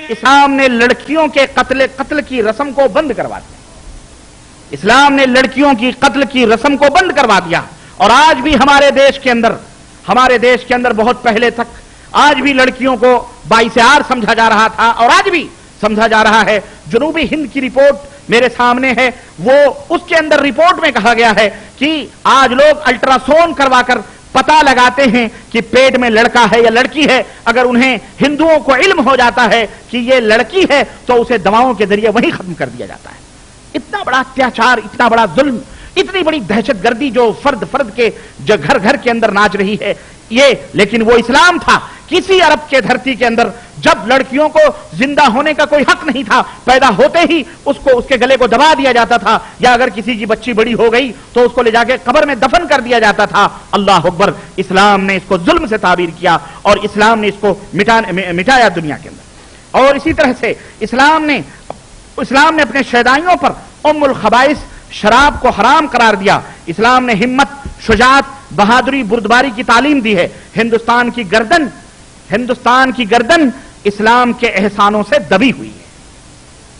اسلام نے لڑکیوں کے قتل کی رسم کو بند کروا دیا. اسلام نے لڑکیوں کی قتل کی رسم کو بند کروا دیا. اور آج بھی ہمارے دیش کے اندر بہت پہلے تک آج بھی لڑکیوں کو باعث عار سمجھا جا رہا تھا اور آج بھی سمجھا جا رہا ہے. جنوبی ہند کی رپورٹ میرے سامنے ہے، وہ اس کے اندر رپورٹ میں کہا گیا ہے کہ آج لوگ الٹرا ساؤنڈ کروا کر پتہ لگاتے ہیں کہ پیٹ میں لڑکا ہے یا لڑکی ہے. اگر انہیں ہندوؤں کو علم ہو جاتا ہے کہ یہ لڑکی ہے تو اسے دواؤں کے ذریعے وہی ختم کر دیا جاتا ہے. اتنا بڑا اتیاچار، اتنا بڑا ظلم، اتنی بڑی دہشت گردی جو فرد کے جو گھر کے اندر ناچ رہی ہے یہ. لیکن وہ اسلام تھا. کسی عرب کے دھرتی کے اندر جب لڑکیوں کو زندہ ہونے کا کوئی حق نہیں تھا، پیدا ہوتے ہی اس کے گلے کو دبا دیا جاتا تھا، یا اگر کسی کی بچی بڑی ہو گئی تو اس کو لے جا کے قبر میں دفن کر دیا جاتا تھا. اللہ اکبر. اسلام نے اس کو ظلم سے تعبیر کیا اور اسلام نے اس کو مٹایا دنیا کے اندر. اور اسی طرح سے اسلام نے اپنے شیدائیوں پر ام الخبائث شراب کو حرام قرار دیا. اسلام نے ہمت، شجاعت، بہادری، بردباری کی تعلیم دی ہے. ہندوستان کی گردن اسلام کے احسانوں سے دبی ہوئی ہے.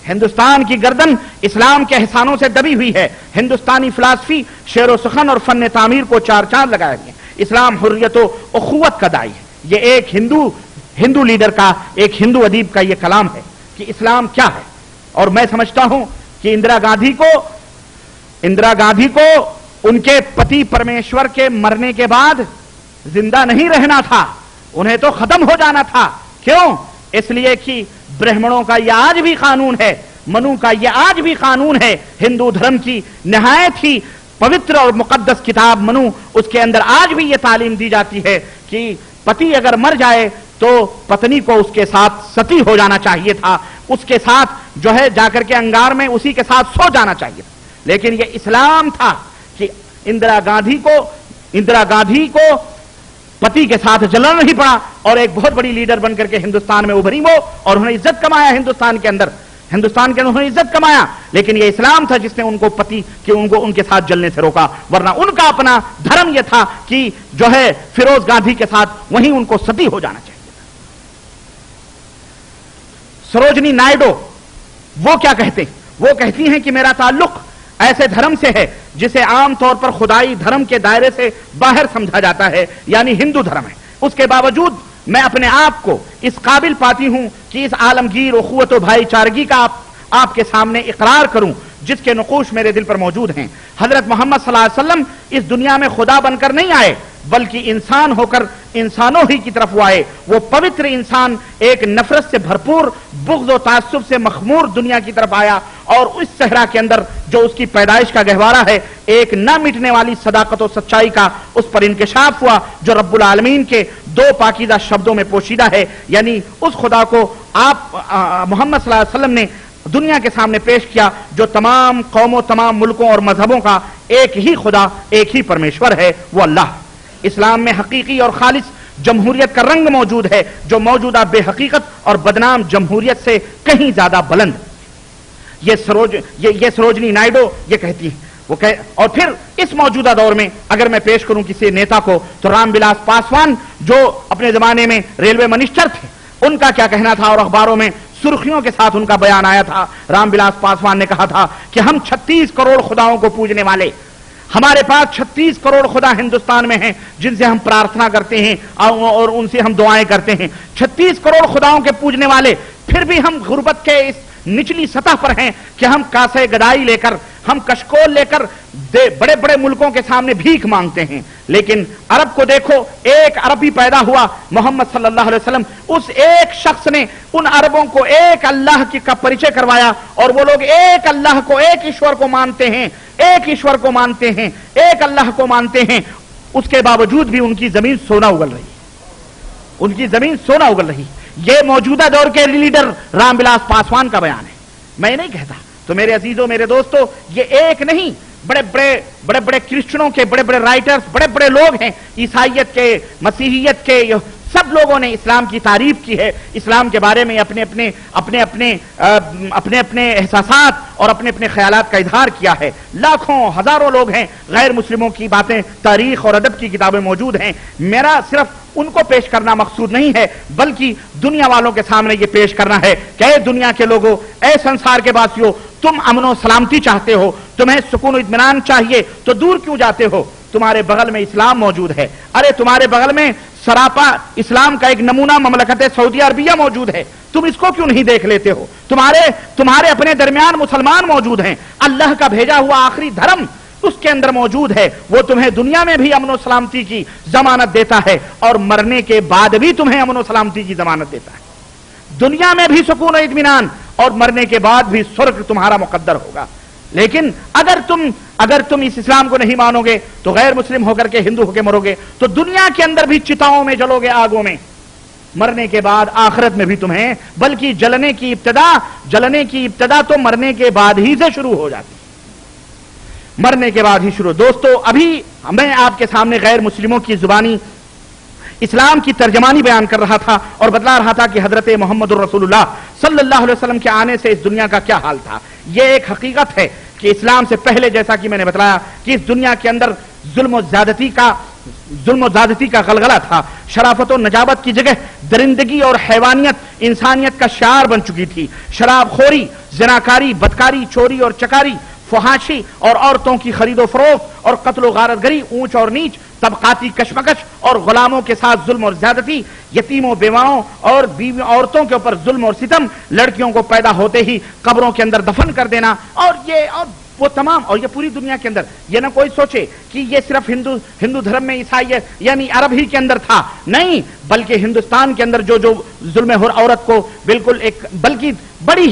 ہندوستان کی گردن اسلام کے احسانوں سے دبی ہوئی ہے. ہندوستانی فلسفی شعر و سخن اور فن تعمیر کو چار چاند لگائے گئے. اسلام حریت و اخوت کا داعی ہے. یہ ایک ہندو لیڈر کا، ایک ہندو ادیب کا یہ کلام ہے کہ اسلام کیا ہے. اور میں سمجھتا ہوں کہ اندرا گاندھی کو ان کے پتی پرمیشور کے مرنے کے بعد زندہ نہیں رہنا تھا، انہیں تو ختم ہو جانا تھا. کیوں؟ اس لیے کہ برہمنوں کا یہ آج بھی قانون ہے، منو کا یہ آج بھی قانون ہے. ہندو دھرم کی نہایت ہی پوتر اور مقدس کتاب منو، اس کے اندر آج بھی یہ تعلیم دی جاتی ہے کہ پتی اگر مر جائے تو پتنی کو اس کے ساتھ ستی ہو جانا چاہیے تھا، اس کے ساتھ جو ہے جا کر کے انگار میں اسی کے ساتھ سو جانا چاہیے تھا. لیکن یہ اسلام تھا کہ اندرا گاندھی کو پتی کے ساتھ جلنا نہیں پڑا اور ایک بہت بڑی لیڈر بن کر کے ہندوستان میں ابھری وہ، اور انہوں نے عزت کمایا. ہندوستان کے اندر انہوں نے عزت کمایا. لیکن یہ اسلام تھا جس نے ان کے ساتھ جلنے سے روکا. ورنہ ان کا اپنا دھرم یہ تھا کہ جو ہے فیروز گاندھی کے ساتھ وہیں ان کو ستی ہو جانا چاہیے تھا. سروجنی نائیڈو وہ کیا کہتے ہیں؟ وہ کہتی ہیں کہ میرا تعلق ایسے دھرم سے ہے جسے عام طور پر خدائی دھرم کے دائرے سے باہر سمجھا جاتا ہے، یعنی ہندو دھرم ہے. اس کے باوجود میں اپنے آپ کو اس قابل پاتی ہوں کہ اس عالمگیر اخوت و بھائی چارگی کا آپ کے سامنے اقرار کروں جس کے نقوش میرے دل پر موجود ہیں. حضرت محمد صلی اللہ علیہ وسلم اس دنیا میں خدا بن کر نہیں آئے بلکہ انسان ہو کر انسانوں ہی کی طرف وہ آئے. وہ پوتر انسان ایک نفرت سے بھرپور، بغض و تعصب سے مخمور دنیا کی طرف آیا، اور اس صحرا کے اندر جو اس کی پیدائش کا گہوارہ ہے ایک نہ مٹنے والی صداقت و سچائی کا اس پر انکشاف ہوا جو رب العالمین کے دو پاکیزہ شبدوں میں پوشیدہ ہے. یعنی اس خدا کو آپ محمد صلی اللہ علیہ وسلم نے دنیا کے سامنے پیش کیا جو تمام قوموں، تمام ملکوں اور مذہبوں کا ایک ہی خدا، ایک ہی پرمیشور ہے، وہ اللہ. اسلام میں حقیقی اور خالص جمہوریت کا رنگ موجود ہے جو موجودہ بے حقیقت اور بدنام جمہوریت سے کہیں زیادہ بلند. یہ سروجنی نائیڈو یہ کہتی ہے. اور پھر اس موجودہ دور میں اگر میں پیش کروں کسی نیتا کو تو رام ولاس پاسوان جو اپنے زمانے میں ریلوے منسٹر تھے، ان کا کیا کہنا تھا اور اخباروں میں سرخیوں کے ساتھ ان کا بیان آیا تھا. رام ولاس پاسوان نے کہا تھا کہ ہم 36 کروڑ خداؤں کو پوجنے والے، ہمارے پاس 36 کروڑ خدا ہندوستان میں ہیں جن سے ہم پرارتھنا کرتے ہیں اور ان سے ہم دعائیں کرتے ہیں. 36 کروڑ خداؤں کے پوجنے والے، پھر بھی ہم غربت کے اس نچلی سطح پر ہیں کہ ہم کاسے گدائی لے کر، ہم کشکول لے کر بڑے بڑے ملکوں کے سامنے بھیک مانگتے ہیں. لیکن عرب کو دیکھو، ایک عربی پیدا ہوا محمد صلی اللہ علیہ وسلم، اس ایک شخص نے ان عربوں کو ایک اللہ کا پریچے کروایا اور وہ لوگ ایک اللہ کو، ایک ایشور کو مانتے ہیں، ایک ایشور کو مانتے ہیں، ایک اللہ کو مانتے ہیں. اس کے باوجود بھی ان کی زمین سونا اگل رہی، ان کی زمین سونا اگل رہی. یہ موجودہ دور کے لیڈر رام ولاس پاسوان کا بیان ہے، میں نہیں کہتا. تو میرے عزیزوں، میرے دوستوں، یہ ایک نہیں، بڑے بڑے کرسچنوں کے بڑے بڑے رائٹرز، بڑے بڑے لوگ ہیں، عیسائیت کے، مسیحیت کے، سب لوگوں نے اسلام کی تعریف کی ہے، اسلام کے بارے میں اپنے احساسات اور اپنے خیالات کا اظہار کیا ہے. لاکھوں ہزاروں لوگ ہیں، غیر مسلموں کی باتیں تاریخ اور ادب کی کتابیں موجود ہیں. میرا صرف ان کو پیش کرنا مقصود نہیں ہے، بلکہ دنیا والوں کے سامنے یہ پیش کرنا ہے کہ اے دنیا کے لوگوں، اے سنسار کے باسیوں، تم امن و سلامتی چاہتے ہو، تمہیں سکون و اطمینان چاہیے تو دور کیوں جاتے ہو؟ تمہارے بغل میں اسلام موجود ہے، ارے تمہارے بغل میں سراپا اسلام کا ایک نمونہ مملکت سعودی عربیہ موجود ہے، تم اس کو کیوں نہیں دیکھ لیتے ہو؟ تمہارے اپنے درمیان مسلمان موجود ہیں، اللہ کا بھیجا ہوا آخری دھرم اس کے اندر موجود ہے، وہ تمہیں دنیا میں بھی امن و سلامتی کی ضمانت دیتا ہے اور مرنے کے بعد بھی تمہیں امن و سلامتی کی ضمانت دیتا ہے، دنیا میں بھی سکون و اطمینان اور مرنے کے بعد بھی سرگ تمہارا مقدر ہوگا۔ لیکن اگر تم اس اسلام کو نہیں مانو گے تو غیر مسلم ہو کر کے ہندو ہو کے مرو گے تو دنیا کے اندر بھی چتاؤں میں جلو گے، آگوں میں، مرنے کے بعد آخرت میں بھی تمہیں، بلکہ جلنے کی ابتدا تو مرنے کے بعد ہی سے شروع ہو جاتی، مرنے کے بعد ہی شروع۔ دوستو، ابھی میں آپ کے سامنے غیر مسلموں کی زبانی اسلام کی ترجمانی بیان کر رہا تھا اور بتلا رہا تھا کہ حضرت محمد الرسول اللہ صلی اللہ علیہ وسلم کے آنے سے اس دنیا کا کیا حال تھا۔ یہ ایک حقیقت ہے کہ اسلام سے پہلے، جیسا کہ میں نے بتلایا، کہ اس دنیا کے اندر ظلم و زیادتی کا غلغلہ تھا، شرافت و نجابت کی جگہ درندگی اور حیوانیت انسانیت کا شعار بن چکی تھی، شراب خوری، زناکاری، بدکاری، چوری اور چکاری، فحاشی اور عورتوں کی خرید و فروخت اور قتل و غارت گری، اونچ اور نیچ، طبقاتی کشمکش اور غلاموں کے ساتھ ظلم اور زیادتی، یتیموں بیواؤں اور بیوی عورتوں کے اوپر ظلم اور ستم، لڑکیوں کو پیدا ہوتے ہی قبروں کے اندر دفن کر دینا، اور وہ تمام، اور یہ پوری دنیا کے اندر، یہ نہ کوئی سوچے کہ یہ صرف ہندو دھرم میں عیسائیت یعنی عرب ہی کے اندر تھا، نہیں، بلکہ ہندوستان کے اندر جو ظلم عورت کو بالکل بلکہ بڑی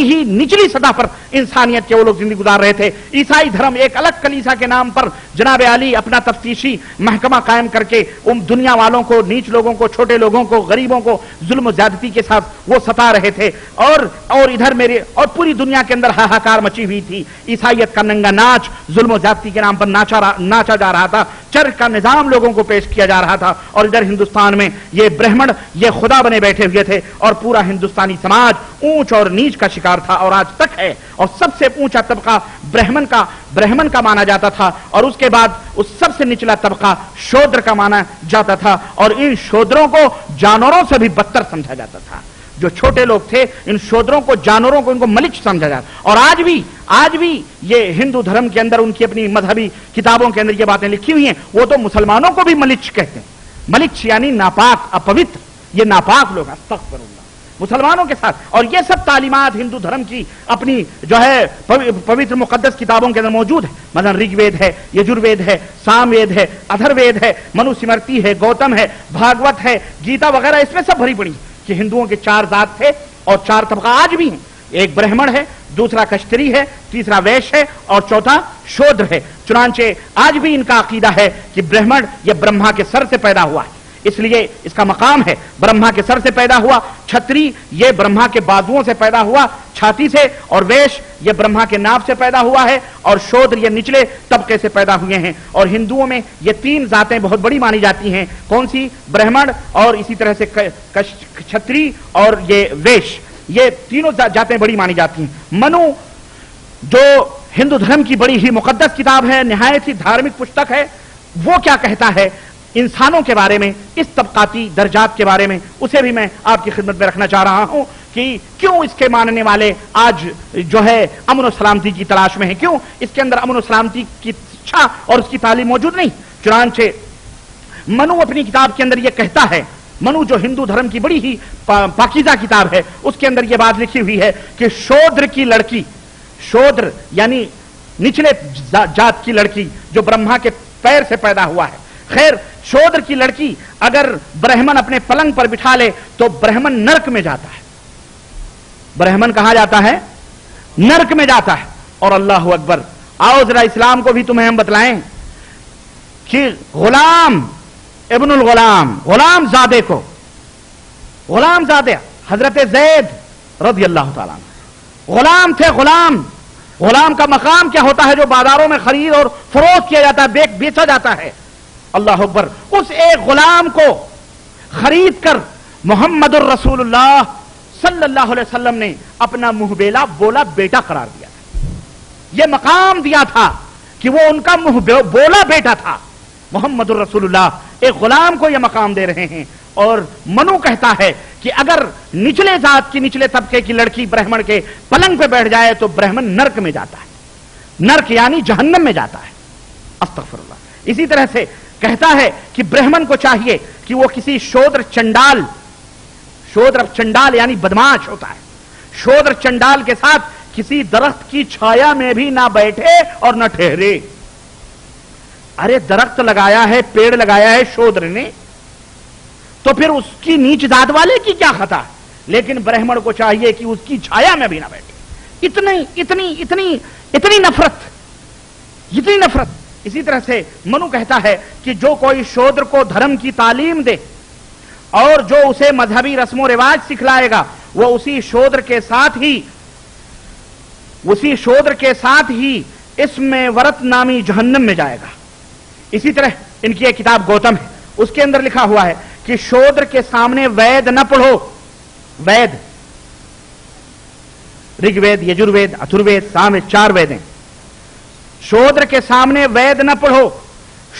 ہی نچلی سطح پر انسانیت کے وہ لوگ زندگی گزار رہے تھے۔ عیسائی دھرم ایک الگ کلیسا کے نام پر جناب علی اپنا تفتیشی محکمہ قائم کر کے ان دنیا والوں کو، نیچ لوگوں کو، چھوٹے لوگوں کو، غریبوں کو ظلم و زیادتی کے ساتھ وہ ستا رہے تھے، اور ادھر اور پوری دنیا کے اندر ہاہاکار مچی ہوئی تھی، عیسائیت کا ننگا ناچ ظلم و زیادتی کے نام پر ناچا جا رہا تھا، چرچ کا نظام لوگوں کو پیش کیا جا رہا تھا، اور ادھر ہندوستان میں یہ برہمن یہ خدا بنے بیٹھے ہوئے تھے، اور پورا ہندوستانی سماج اونچ اور نیچ کا شکار تھا، اور آج تک ہے، اور سب سے اونچا طبقہ برہمن کا مانا جاتا تھا، اور اس کے بعد اس سب سے نچلا طبقہ شودر کا مانا جاتا تھا، اور ان شودروں کو جانوروں سے بھی بدتر سمجھا جاتا تھا، جو چھوٹے لوگ تھے ان شودروں کو، جانوروں کو، ان کو ملچ سمجھا جاتا، اور آج بھی یہ ہندو دھرم کے اندر ان کی اپنی مذہبی کتابوں کے اندر یہ باتیں لکھی ہوئی ہیں، وہ تو مسلمانوں کو بھی ملچ کہتے ہیں، ملچ یعنی ناپاک، اپوتر، یہ ناپاک لوگ، استغفر اللہ، مسلمانوں کے ساتھ، اور یہ سب تعلیمات ہندو دھرم کی اپنی جو ہے پوتر مقدس کتابوں کے اندر موجود ہے، مثلا رگ وید ہے، یجر وید ہے، سام وید ہے، ادھر وید ہے، منو سمرتی ہے، گوتم ہے، بھاگوت ہے، گیتا وغیرہ، اس میں سب بھری پڑی کہ ہندوؤں کے 4 ذات تھے اور 4 طبقہ آج بھی ہیں، ایک برہمن ہے، دوسرا کشتری ہے، تیسرا ویش ہے اور چوتھا شودر ہے۔ چنانچہ آج بھی ان کا عقیدہ ہے کہ برہمن یہ برہما کے سر سے پیدا ہوا ہے، اس لیے اس کا مقام ہے برہما کے سر سے پیدا ہوا، چھتری یہ برہما کے بازوؤں سے پیدا ہوا چھاتی سے، اور ویش یہ برہما کے ناف سے پیدا ہوا ہے، اور شودر یہ نچلے طبقے سے پیدا ہوئے ہیں، اور ہندوؤں میں یہ 3 ذاتیں بہت بڑی مانی جاتی ہیں، کون سی؟ برہمن، اور اسی طرح سے چھتری اور یہ ویش، یہ تینوں ذاتیں بڑی مانی جاتی ہیں۔ منو جو ہندو دھرم کی بڑی ہی مقدس کتاب ہے، نہایت ہی دھارمک پستک ہے، وہ کیا کہتا ہے انسانوں کے بارے میں، اس طبقاتی درجات کے بارے میں، اسے بھی میں آپ کی خدمت میں رکھنا چاہ رہا ہوں کہ کیوں اس کے ماننے والے آج جو ہے امن و سلامتی کی تلاش میں ہیں، کیوں اس کے اندر امن و سلامتی کی اچھا اور اس کی تعلیم موجود نہیں۔ چنانچہ منو اپنی کتاب کے اندر یہ کہتا ہے، منو جو ہندو دھرم کی بڑی ہی پاکیزہ کتاب ہے، اس کے اندر یہ بات لکھی ہوئی ہے کہ شودر کی لڑکی، شودر یعنی نچلے جات کی لڑکی جو برہما کے پیر سے پیدا ہوا ہے، خیر شودر کی لڑکی اگر برہمن اپنے پلنگ پر بٹھا لے تو برہمن نرک میں جاتا ہے، برہمن کہاں جاتا ہے؟ نرک میں جاتا ہے۔ اور اللہ اکبر، آؤ ذرا اسلام کو بھی تمہیں ہم بتلائیں کہ غلام ابن الغلام، غلام زادے کو، غلام زادے حضرت زید رضی اللہ تعالیٰ عنہ غلام تھے، غلام کا مقام کیا ہوتا ہے جو بازاروں میں خرید اور فروخت کیا جاتا ہے، بیچا جاتا ہے۔ اللہ اکبر، اس ایک غلام کو خرید کر محمد الرسول اللہ صلی اللہ علیہ وسلم نے اپنا منہ بولا بیٹا قرار دیا تھا، یہ مقام دیا تھا کہ وہ ان کا منہ بولا بیٹا تھا۔ محمد الرسول اللہ ایک غلام کو یہ مقام دے رہے ہیں. اور منو کہتا ہے کہ اگر نچلے ذات کی نچلے طبقے کی لڑکی برہمن کے پلنگ پہ بیٹھ جائے تو برہمن نرک میں جاتا ہے. نرک یعنی جہنم میں جاتا ہے. استغفر اللہ. اسی طرح سے کہتا ہے کہ برہمن کو چاہیے کہ وہ کسی شودر چنڈال یعنی بدماش ہوتا ہے، شودر چنڈال کے ساتھ کسی درخت کی چھایا میں بھی نہ بیٹھے اور نہ ٹھہرے. ارے درخت لگایا ہے، پیڑ لگایا ہے شودر نے، تو پھر اس کی نیچ ذات والے کی کیا خطا؟ لیکن برہمن کو چاہیے کہ اس کی چھایا میں بھی نہ بیٹھے. اتنی نفرت. اسی طرح سے منو کہتا ہے کہ جو کوئی شودر کو دھرم کی تعلیم دے اور جو اسے مذہبی رسم و رواج سکھلائے گا وہ اسی شودر کے ساتھ ہی اس میں ورت نامی جہنم میں جائے گا. اسی طرح ان کی ایک کتاب گوتم ہے، اس کے اندر لکھا ہوا ہے کہ شودر کے سامنے وید نہ پڑھو. وید رگ وید، یجروید، اتھروید، سام، 4 وید ہیں. شودر کے سامنے وید نہ پڑھو،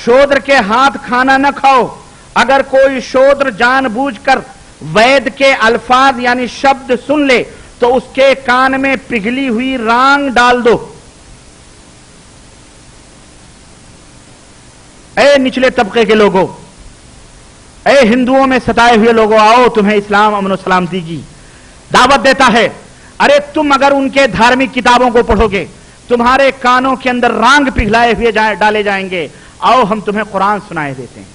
شودر کے ہاتھ کھانا نہ کھاؤ. اگر کوئی شودر جان بوجھ کر وید کے الفاظ یعنی شبد سن لے تو اس کے کان میں پگھلی ہوئی رانگ ڈال دو. اے نچلے طبقے کے لوگوں، اے ہندوؤں میں ستائے ہوئے لوگوں، آؤ تمہیں اسلام امن و سلامتی کی دعوت دیتا ہے. ارے تم اگر ان کے دھارمک کتابوں کو پڑھو گے تمہارے کانوں کے اندر رانگ پگھلائے ہوئے ڈالے جائیں گے. آؤ ہم تمہیں قرآن سنائے دیتے ہیں.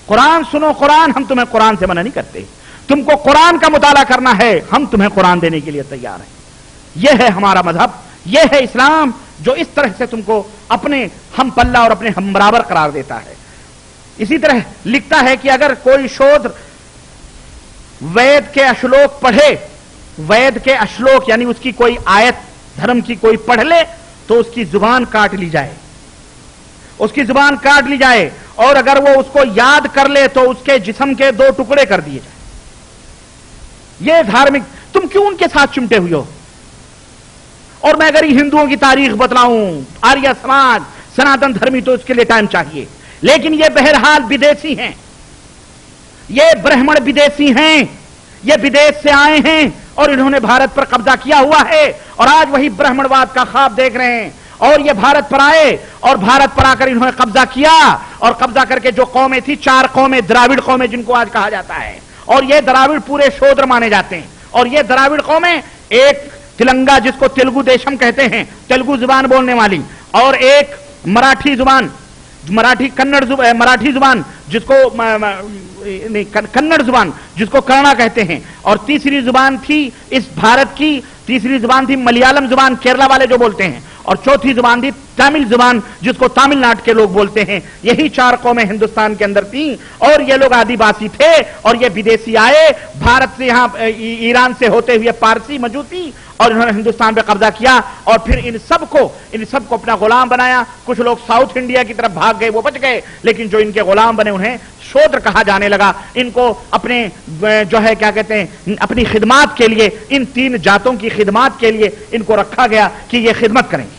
قرآن سنو. قرآن، ہم تمہیں قرآن سے منع نہیں کرتے. تم کو قرآن کا مطالعہ کرنا ہے، ہم تمہیں قرآن دینے کے لیے تیار ہیں. یہ ہے ہمارا مذہب، یہ ہے اسلام جو اس طرح سے تم کو اپنے ہم پلہ اور اپنے ہم برابر قرار دیتا ہے. اسی طرح لکھتا ہے کہ اگر کوئی شودر وید کے اشلوک پڑھے، وید کے اشلوک یعنی اس کی کوئی آیت دھرم کی کوئی پڑھ لے تو اس کی زبان کاٹ لی جائے. اس کی زبان کاٹ لی جائے، اور اگر وہ اس کو یاد کر لے تو اس کے جسم کے 2 ٹکڑے کر دیے جائیں. یہ دھارمک، تم کیوں ان کے ساتھ چمٹے ہوئے ہو؟ اور میں اگر ہندوؤں کی تاریخ بتلاؤں، آریہ سماج، سناتن دھرمی، تو اس کے لیے ٹائم چاہیے. لیکن یہ بہرحال بدیسی ہیں، یہ برہمن بدیسی ہیں، یہ بدیش سے آئے ہیں اور انہوں نے بھارت پر قبضہ کیا ہوا ہے اور آج وہی برہمنواد کا خواب دیکھ رہے ہیں. اور یہ بھارت پر آئے اور بھارت پر آ کر انہوں نے قبضہ کیا، اور قبضہ کر کے جو قومیں تھی، 4 قومیں، دراوڑ قومیں جن کو آج کہا جاتا ہے، اور یہ دراوڑ پورے شودر مانے جاتے ہیں. اور یہ دراوڑ قومیں، ایک تلنگا جس کو تلگو دیشم کہتے ہیں، تلگو زبان بولنے والی، اور ایک مراٹھی زبان جس کو کنڑ زبان جس کو کرنا کہتے ہیں، اور تیسری زبان تھی اس بھارت کی، تیسری زبان تھی ملیالم زبان، کیرلا والے جو بولتے ہیں، اور چوتھی زبان تھی تامل زبان جس کو تامل ناڈو کے لوگ بولتے ہیں. یہی 4 قومیں ہندوستان کے اندر تھیں، اور یہ لوگ آدی باسی تھے، اور یہ بدیسی آئے بھارت سے، یہاں ایران سے ہوتے ہوئے پارسی مجوسی، اور انہوں نے ہندوستان پہ قبضہ کیا، اور پھر ان سب کو اپنا غلام بنایا. کچھ لوگ ساؤتھ انڈیا کی طرف بھاگ گئے، وہ بچ گئے، لیکن جو ان کے غلام بنے انہیں شودر کہا جانے لگا. ان کو اپنے جو ہے کیا کہتے ہیں، اپنی خدمات کے لیے، ان 3 ذاتوں کی خدمات کے لیے ان کو رکھا گیا کہ یہ خدمت کریں گے.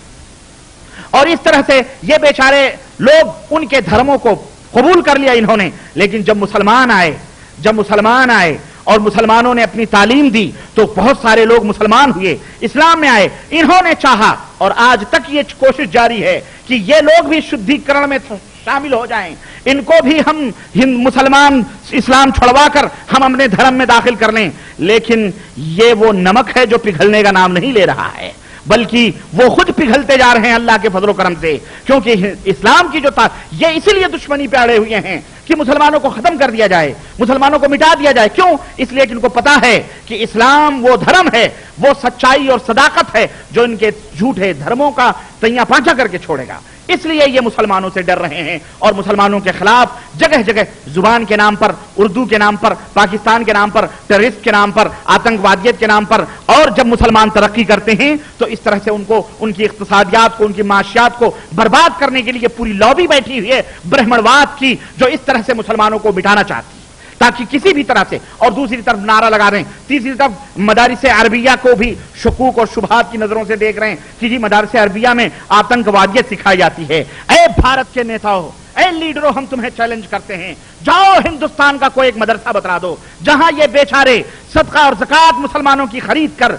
اور اس طرح سے یہ بیچارے لوگ ان کے دھرموں کو قبول کر لیا انہوں نے. لیکن جب مسلمان آئے اور مسلمانوں نے اپنی تعلیم دی تو بہت سارے لوگ مسلمان ہوئے، اسلام میں آئے. انہوں نے چاہا، اور آج تک یہ کوشش جاری ہے کہ یہ لوگ بھی شدھیکرن میں شامل ہو جائیں، ان کو بھی ہم مسلمان اسلام چھڑوا کر ہم اپنے دھرم میں داخل کر لیں. لیکن یہ وہ نمک ہے جو پگھلنے کا نام نہیں لے رہا ہے، بلکہ وہ خود پگھلتے جا رہے ہیں اللہ کے فضل و کرم سے. کیونکہ اسلام کی جو یہ اسی لیے دشمنی پہ اڑے ہوئے ہیں کہ مسلمانوں کو ختم کر دیا جائے، مسلمانوں کو مٹا دیا جائے. کیوں؟ اس لیے کہ ان کو پتا ہے کہ اسلام وہ دھرم ہے، وہ سچائی اور صداقت ہے جو ان کے جھوٹے دھرموں کا تیاں پانچا کر کے چھوڑے گا. اس لیے یہ مسلمانوں سے ڈر رہے ہیں اور مسلمانوں کے خلاف جگہ جگہ زبان کے نام پر، اردو کے نام پر، پاکستان کے نام پر، ٹیررسٹ کے نام پر، آتنکوادیت کے نام پر. اور جب مسلمان ترقی کرتے ہیں تو اس طرح سے ان کی اقتصادیات کو، ان کی معاشیات کو برباد کرنے کے لیے پوری لابی بیٹھی ہوئی ہے برہمنواد کی، جو اس طرح سے مسلمانوں کو مٹانا چاہتی ہے تاکہ کسی بھی طرح سے. اور دوسری طرف نعرہ لگا رہے ہیں، تیسری طرف مدارس عربیہ کو بھی شکوک اور شبہات کی نظروں سے دیکھ رہے ہیں کہ جی مدارس عربیہ میں آتنکوادیت سکھائی جاتی ہے. اے بھارت کے نیتاؤ، اے لیڈروں ہم تمہیں چیلنج کرتے ہیں، جاؤ ہندوستان کا کوئی ایک مدرسہ بتلا دو جہاں یہ بیچارے صدقہ اور زکات مسلمانوں کی خرید کر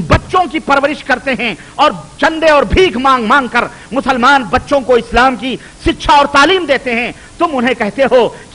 بچوں کی پرورش کرتے ہیں اور چندے اور بھیک مانگ مانگ کر مسلمان بچوں کو اسلام کی شکشا اور تعلیم دیتے ہیں، تم انہیں کہتے ہو